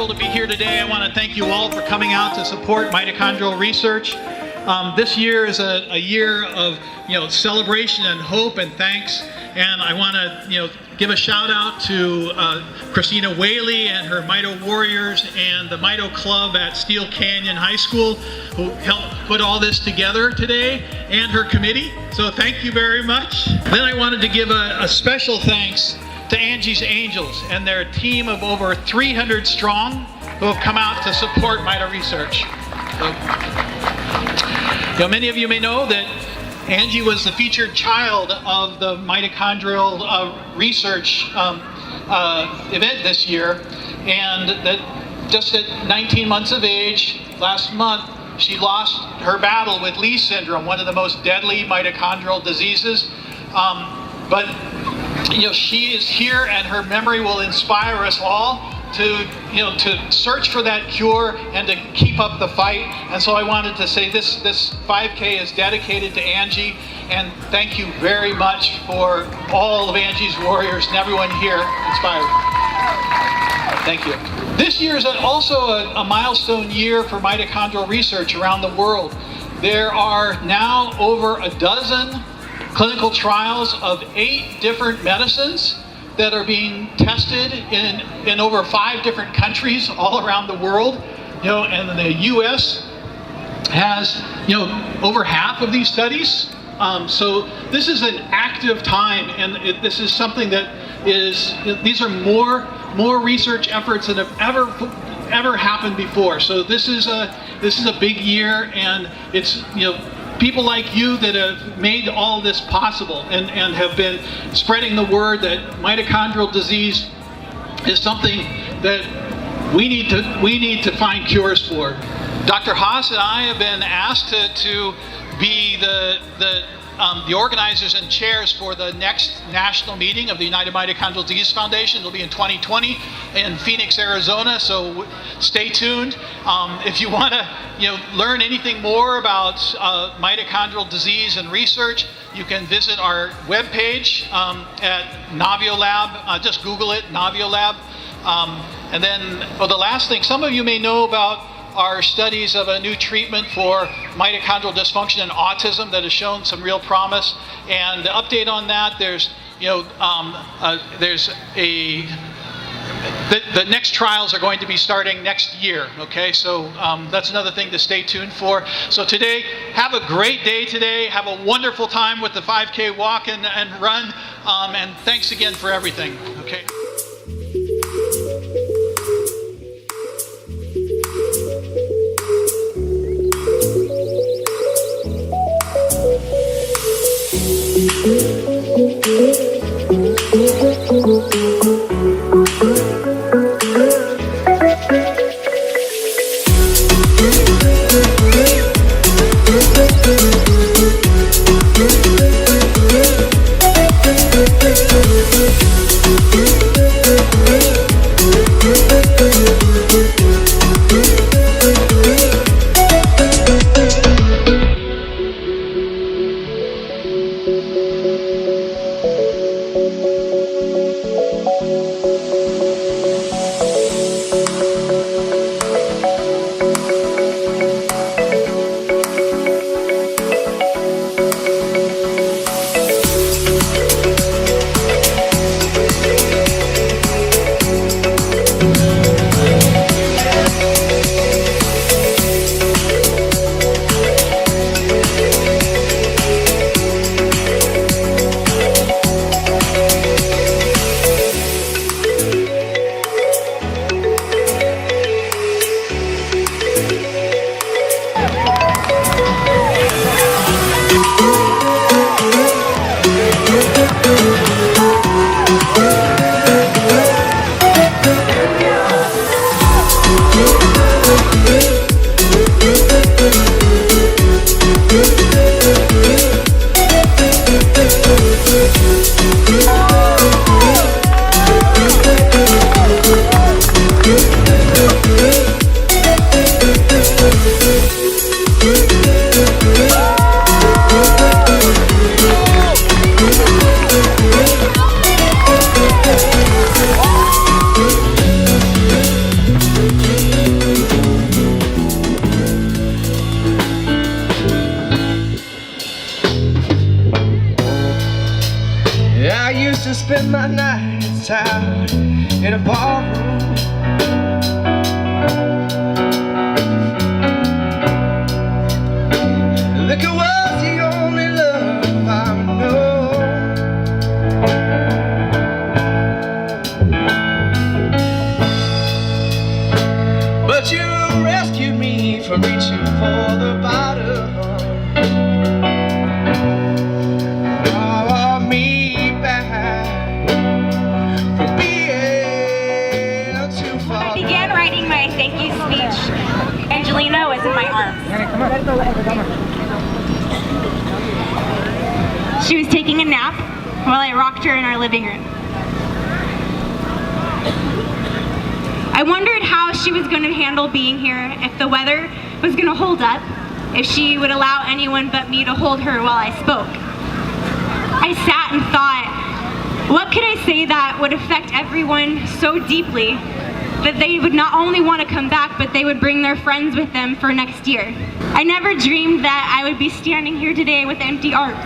wonderful to be here today. I want to thank you all for coming out to support mitochondrial research. This year is a year of celebration and hope and thanks. And I want to give a shout out to Christina Whaley and her Mito Warriors and the Mito Club at Steel Canyon High School who helped put all this together today, and her committee. So thank you very much. Then I wanted to give a special thanks to Angie's Angels and their team of over 300 strong who have come out to support Mito research. So, many of you may know that Angie was the featured child of the mitochondrial research event this year, and that just at 19 months of age, last month, she lost her battle with Lee syndrome, one of the most deadly mitochondrial diseases. But she is here, and her memory will inspire us all to search for that cure and to keep up the fight. And so I wanted to say this 5K is dedicated to Angie, and thank you very much for all of Angie's Warriors and everyone here inspired. Thank you. This year is also a milestone year for mitochondrial research around the world. There are now over a dozen clinical trials of 8 different medicines that are being tested in over 5 different countries all around the world. And the U.S. has over half of these studies. So this is an active time, and this is something that is these are more research efforts than have ever happened before. So this is a big year, and it's people like you that have made all this possible and have been spreading the word that mitochondrial disease is something that we need to find cures for. Dr. Haas and I have been asked to be the organizers and chairs for the next national meeting of the United Mitochondrial Disease Foundation. It'll be in 2020 in Phoenix, Arizona, so stay tuned. If you want to learn anything more about mitochondrial disease and research, you can visit our webpage at Naviolab. Just Google it, Naviolab. And then, the last thing, some of you may know about our studies of a new treatment for mitochondrial dysfunction and autism that has shown some real promise. And the update on that, the next trials are going to be starting next year, okay? So that's another thing to stay tuned for. So today, have a great day today. Have a wonderful time with the 5K walk and run. And thanks again for everything, okay? spend my nights out in a ballroom. Liquor was the only love I know. But you rescued me from reaching for the bottom. Brought me back from being too far. I began writing my thank you speech. Angelina was in my arms. She was taking a nap while I rocked her in our living room. I wondered how she was going to handle being here, if the weather was going to hold up, if she would allow anyone but me to hold her while I spoke. I sat and thought, what could I say that would affect everyone so deeply that they would not only want to come back, but they would bring their friends with them for next year? I never dreamed that I would be standing here today with empty arms.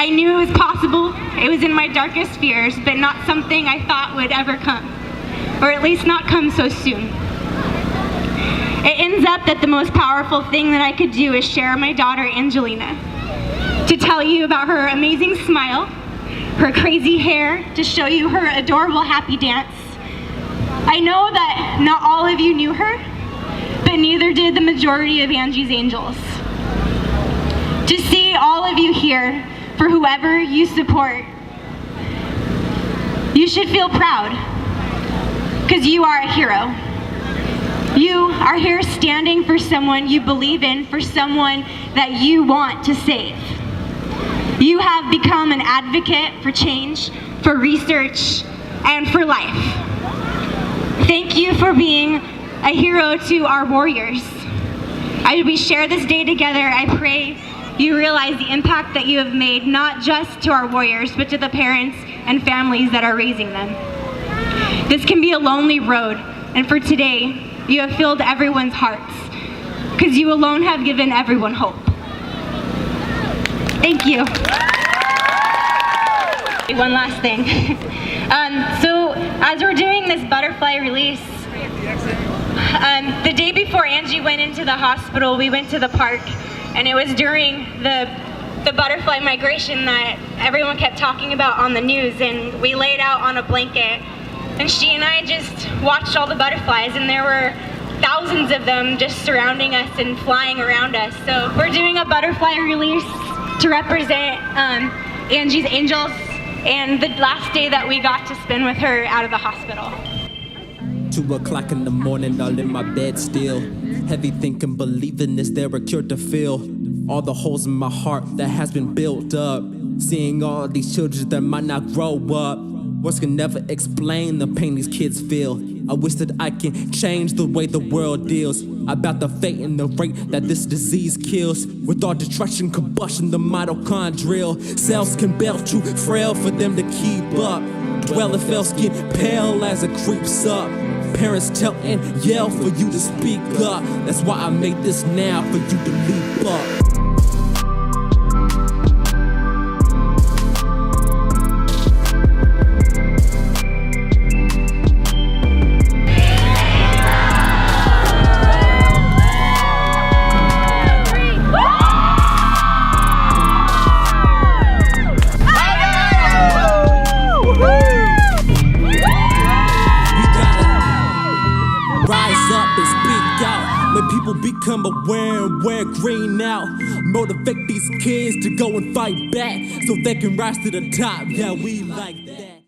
I knew it was possible. It was in my darkest fears, but not something I thought would ever come, or at least not come so soon. It ends up that the most powerful thing that I could do is share my daughter Angelina, to tell you about her amazing smile, her crazy hair, to show you her adorable happy dance. I know that not all of you knew her, but neither did the majority of Angie's Angels. To see all of you here, for whoever you support, you should feel proud, because you are a hero. You are here standing for someone you believe in, for someone that you want to save. You have become an advocate for change, for research, and for life. Thank you for being a hero to our warriors. As we share this day together, I pray you realize the impact that you have made, not just to our warriors, but to the parents and families that are raising them. This can be a lonely road, and for today, you have filled everyone's hearts, because you alone have given everyone hope. Thank you. One last thing. So as we're doing this butterfly release, the day before Angie went into the hospital, we went to the park, and it was during the butterfly migration that everyone kept talking about on the news, and we laid out on a blanket, and she and I just watched all the butterflies, and there were thousands of them just surrounding us and flying around us. So we're doing a butterfly release to represent Angie's Angels and the last day that we got to spend with her out of the hospital. 2 o'clock in the morning, all in my bed still. Heavy thinking, believing is there a cure to fill all the holes in my heart that has been built up. Seeing all these children that might not grow up. Words can never explain the pain these kids feel. I wish that I can change the way the world deals about the fate and the rate that this disease kills. With all destruction, combustion, the mitochondrial cells can barely too frail for them to keep up. Dwelling fells get pale as it creeps up. Parents tell and yell for you to speak up. That's why I made this now, for you to leap up. Let people become aware and wear green out. Motivate these kids to go and fight back so they can rise to the top. Yeah, we like that.